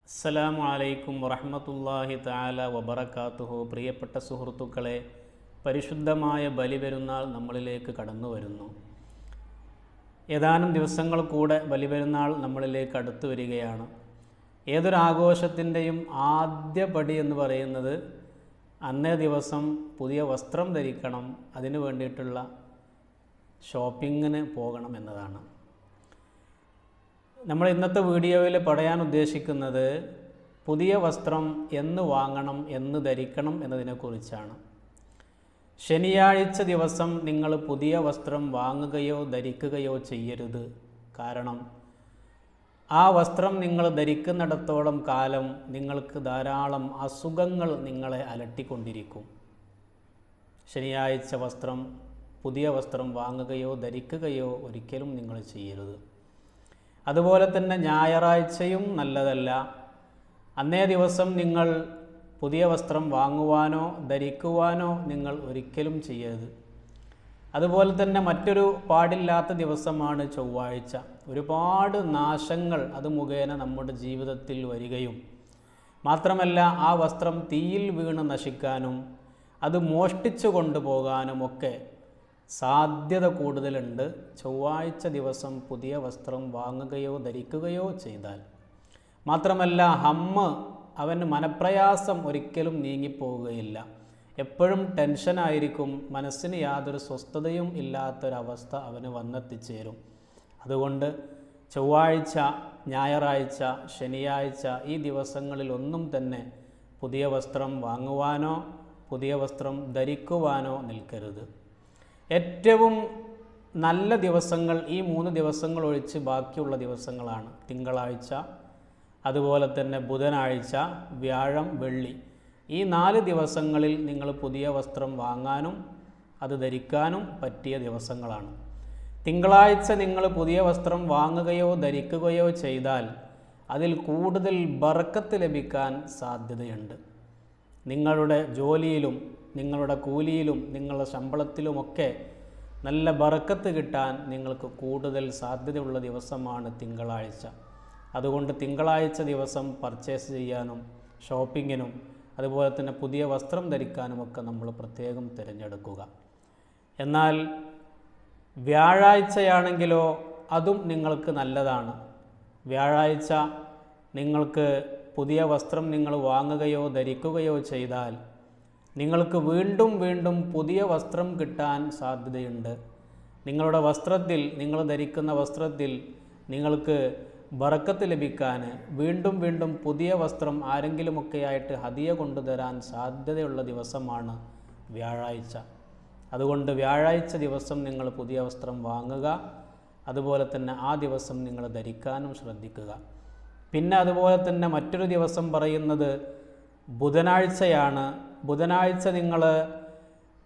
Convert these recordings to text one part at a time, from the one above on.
അസ്സലാമു അലൈക്കും വറഹ്മത്തുള്ളാഹി തആല വബറകാതുഹു. പ്രിയപ്പെട്ട സുഹൃത്തുക്കളെ, പരിശുദ്ധമായ ബലിപെരുന്നാൾ നമ്മളിലേക്ക് കടന്നു വരുന്നു. ഏതാനും ദിവസങ്ങൾ കൂടെ ബലിപെരുന്നാൾ നമ്മളിലേക്ക് അടുത്തു വരികയാണ്. ഏതൊരാഘോഷത്തിൻ്റെയും ആദ്യ പടി എന്ന് പറയുന്നത് അന്നേ ദിവസം പുതിയ വസ്ത്രം ധരിക്കണം, അതിനു വേണ്ടിയിട്ടുള്ള ഷോപ്പിങ്ങിന് പോകണം എന്നതാണ്. നമ്മൾ ഇന്നത്തെ വീഡിയോയിൽ പറയാൻ ഉദ്ദേശിക്കുന്നത് പുതിയ വസ്ത്രം എന്ന് വാങ്ങണം, എന്ന് ധരിക്കണം എന്നതിനെക്കുറിച്ചാണ്. ശനിയാഴ്ച ദിവസം നിങ്ങൾ പുതിയ വസ്ത്രം വാങ്ങുകയോ ധരിക്കുകയോ ചെയ്യരുത്. കാരണം ആ വസ്ത്രം നിങ്ങൾ ധരിക്കുന്നിടത്തോളം കാലം നിങ്ങൾക്ക് ധാരാളം അസുഖങ്ങൾ നിങ്ങളെ അലട്ടിക്കൊണ്ടിരിക്കും. ശനിയാഴ്ച പുതിയ വസ്ത്രം വാങ്ങുകയോ ധരിക്കുകയോ ഒരിക്കലും നിങ്ങൾ ചെയ്യരുത്. അതുപോലെ തന്നെ ഞായറാഴ്ചയും നല്ലതല്ല. അന്നേ ദിവസം നിങ്ങൾ പുതിയ വസ്ത്രം വാങ്ങുവാനോ ധരിക്കുവാനോ നിങ്ങൾ ഒരിക്കലും ചെയ്യരുത്. അതുപോലെ തന്നെ മറ്റൊരു പാടില്ലാത്ത ദിവസമാണ് ചൊവ്വാഴ്ച. ഒരുപാട് നാശങ്ങൾ അത് മുഖേന നമ്മുടെ ജീവിതത്തിൽ വരികയും മാത്രമല്ല ആ വസ്ത്രം തീയിൽ വീണ് നശിക്കാനും അത് മോഷ്ടിച്ചു കൊണ്ടുപോകാനുമൊക്കെ സാധ്യത കൂടുതലുണ്ട് ചൊവ്വാഴ്ച ദിവസം പുതിയ വസ്ത്രം വാങ്ങുകയോ ധരിക്കുകയോ ചെയ്താൽ. മാത്രമല്ല അവന് മനപ്രയാസം ഒരിക്കലും നീങ്ങിപ്പോവുകയില്ല. എപ്പോഴും ടെൻഷനായിരിക്കും, മനസ്സിന് യാതൊരു സ്വസ്ഥതയും ഇല്ലാത്തൊരവസ്ഥ അവന് വന്നെത്തിച്ചേരും. അതുകൊണ്ട് ചൊവ്വാഴ്ച, ഞായറാഴ്ച, ശനിയാഴ്ച ഈ ദിവസങ്ങളിലൊന്നും തന്നെ പുതിയ വസ്ത്രം വാങ്ങുവാനോ പുതിയ വസ്ത്രം ധരിക്കുവാനോ നിൽക്കരുത്. ഏറ്റവും നല്ല ദിവസങ്ങൾ ഈ 3 ദിവസങ്ങൾ ഒഴിച്ച് ബാക്കിയുള്ള ദിവസങ്ങളാണ്. തിങ്കളാഴ്ച, അതുപോലെ തന്നെ ബുധനാഴ്ച, വ്യാഴം, വെള്ളി. ഈ 4 ദിവസങ്ങളിൽ നിങ്ങൾ പുതിയ വസ്ത്രം വാങ്ങാനും അത് ധരിക്കാനും പറ്റിയ ദിവസങ്ങളാണ്. തിങ്കളാഴ്ച നിങ്ങൾ പുതിയ വസ്ത്രം വാങ്ങുകയോ ധരിക്കുകയോ ചെയ്താൽ അതിൽ കൂടുതൽ ബർക്കത്ത് ലഭിക്കാൻ സാധ്യതയുണ്ട്. നിങ്ങളുടെ ജോലിയിലും നിങ്ങളുടെ കൂലിയിലും നിങ്ങളുടെ ശമ്പളത്തിലുമൊക്കെ നല്ല ബർക്കത്ത് കിട്ടാൻ നിങ്ങൾക്ക് കൂടുതൽ സാധ്യതയുള്ള ദിവസമാണ് തിങ്കളാഴ്ച. അതുകൊണ്ട് തിങ്കളാഴ്ച ദിവസം പർച്ചേസ് ചെയ്യാനും ഷോപ്പിങ്ങിനും അതുപോലെ തന്നെ പുതിയ വസ്ത്രം ധരിക്കാനുമൊക്കെ നമ്മൾ പ്രത്യേകം തിരഞ്ഞെടുക്കുക. എന്നാൽ വ്യാഴാഴ്ചയാണെങ്കിലോ അതും നിങ്ങൾക്ക് നല്ലതാണ്. വ്യാഴാഴ്ച നിങ്ങൾക്ക് പുതിയ വസ്ത്രം നിങ്ങൾ വാങ്ങുകയോ ധരിക്കുകയോ ചെയ്താൽ നിങ്ങൾക്ക് വീണ്ടും വീണ്ടും പുതിയ വസ്ത്രം കിട്ടാൻ സാധ്യതയുണ്ട്. നിങ്ങളുടെ വസ്ത്രത്തിൽ, നിങ്ങൾ ധരിക്കുന്ന വസ്ത്രത്തിൽ നിങ്ങൾക്ക് ബർക്കത്ത് ലഭിക്കാൻ വീണ്ടും വീണ്ടും പുതിയ വസ്ത്രം ആരെങ്കിലുമൊക്കെയായിട്ട് ഹദിയ കൊണ്ടുതരാൻ സാധ്യതയുള്ള ദിവസമാണ് വ്യാഴാഴ്ച. അതുകൊണ്ട് വ്യാഴാഴ്ച ദിവസം നിങ്ങൾ പുതിയ വസ്ത്രം വാങ്ങുക. അതുപോലെ തന്നെ ആ ദിവസം നിങ്ങൾ ധരിക്കാനും ശ്രദ്ധിക്കുക. പിന്നെ അതുപോലെ തന്നെ മറ്റൊരു ദിവസം പറയുന്നത് ബുധനാഴ്ചയാണ്. ബുധനാഴ്ച നിങ്ങൾ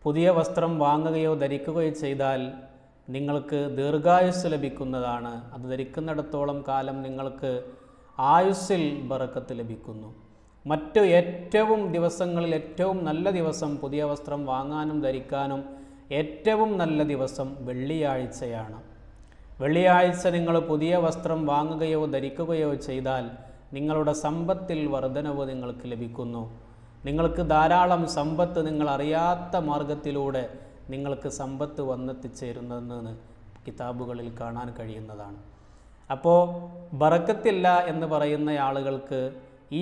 പുതിയ വസ്ത്രം വാങ്ങുകയോ ധരിക്കുകയോ ചെയ്താൽ നിങ്ങൾക്ക് ദീർഘായുസ്സ് ലഭിക്കുന്നതാണ്. അത് ധരിക്കുന്നിടത്തോളം കാലം നിങ്ങൾക്ക് ആയുസ്സിൽ ബർക്കത്ത് ലഭിക്കുന്നു. മറ്റു ഏറ്റവും ദിവസങ്ങളിൽ ഏറ്റവും നല്ല ദിവസം പുതിയ വസ്ത്രം വാങ്ങാനും ധരിക്കാനും ഏറ്റവും നല്ല ദിവസം വെള്ളിയാഴ്ചയാണ്. വെള്ളിയാഴ്ച നിങ്ങൾ പുതിയ വസ്ത്രം വാങ്ങുകയോ ധരിക്കുകയോ ചെയ്താൽ നിങ്ങളുടെ സമ്പത്തിൽ വർധനവ് നിങ്ങൾക്ക് ലഭിക്കുന്നു. നിങ്ങൾക്ക് ധാരാളം സമ്പത്ത് നിങ്ങൾ അറിയാത്ത മാർഗത്തിലൂടെ നിങ്ങൾക്ക് സമ്പത്ത് വന്നെത്തിച്ചേരുന്നതെന്ന് കിതാബുകളിൽ കാണാൻ കഴിയുന്നതാണ്. അപ്പോൾ ബർക്കത്തില്ല എന്ന് പറയുന്ന ആളുകൾക്ക്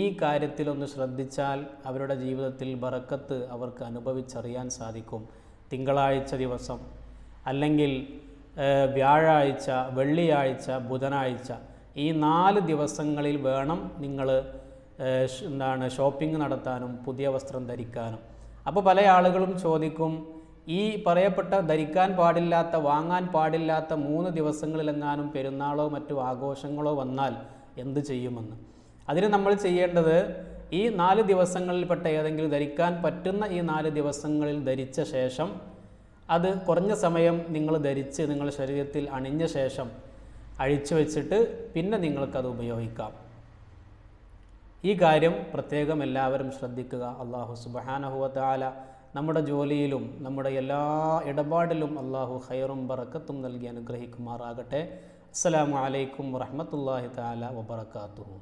ഈ കാര്യത്തിലൊന്ന് ശ്രദ്ധിച്ചാൽ അവരുടെ ജീവിതത്തിൽ ബർക്കത്ത് അവർക്ക് അനുഭവിച്ചറിയാൻ സാധിക്കും. തിങ്കളാഴ്ച ദിവസം അല്ലെങ്കിൽ വ്യാഴാഴ്ച, വെള്ളിയാഴ്ച, ബുധനാഴ്ച ഈ 4 ദിവസങ്ങളിൽ വേണം നിങ്ങൾ ഷോപ്പിംഗ് നടത്താനും പുതിയ വസ്ത്രം ധരിക്കാനും. അപ്പോൾ പല ആളുകളും ചോദിക്കും, ഈ പറയപ്പെട്ട ധരിക്കാൻ പാടില്ലാത്ത, വാങ്ങാൻ പാടില്ലാത്ത 3 ദിവസങ്ങളിലെങ്ങാനും പെരുന്നാളോ മറ്റു ആഘോഷങ്ങളോ വന്നാൽ എന്ത് ചെയ്യുമെന്ന്. അതിന് നമ്മൾ ചെയ്യേണ്ടത് ഈ 4 ദിവസങ്ങളിൽപ്പെട്ട ഏതെങ്കിലും ധരിക്കാൻ പറ്റുന്ന ഈ 4 ദിവസങ്ങളിൽ ധരിച്ച ശേഷം അത് കുറഞ്ഞ സമയം നിങ്ങൾ ധരിച്ച് നിങ്ങളുടെ ശരീരത്തിൽ അണിഞ്ഞ ശേഷം അഴിച്ചു വെച്ചിട്ട് പിന്നെ നിങ്ങൾക്കത് ഉപയോഗിക്കാം. ഈ കാര്യം പ്രത്യേകം എല്ലാവരും ശ്രദ്ധിക്കുക. അല്ലാഹു സുബ്ഹാനഹു വ തആല നമ്മുടെ ജോലിയിലും നമ്മുടെ എല്ലാ ഇടപാടിലും അല്ലാഹു ഖൈറും ബറക്കത്തും നൽകി അനുഗ്രഹിക്കുമാറാകട്ടെ. അസ്സലാമു അലൈക്കും വറഹ്മത്തുള്ളാഹി തആല വബറകാതുഹു.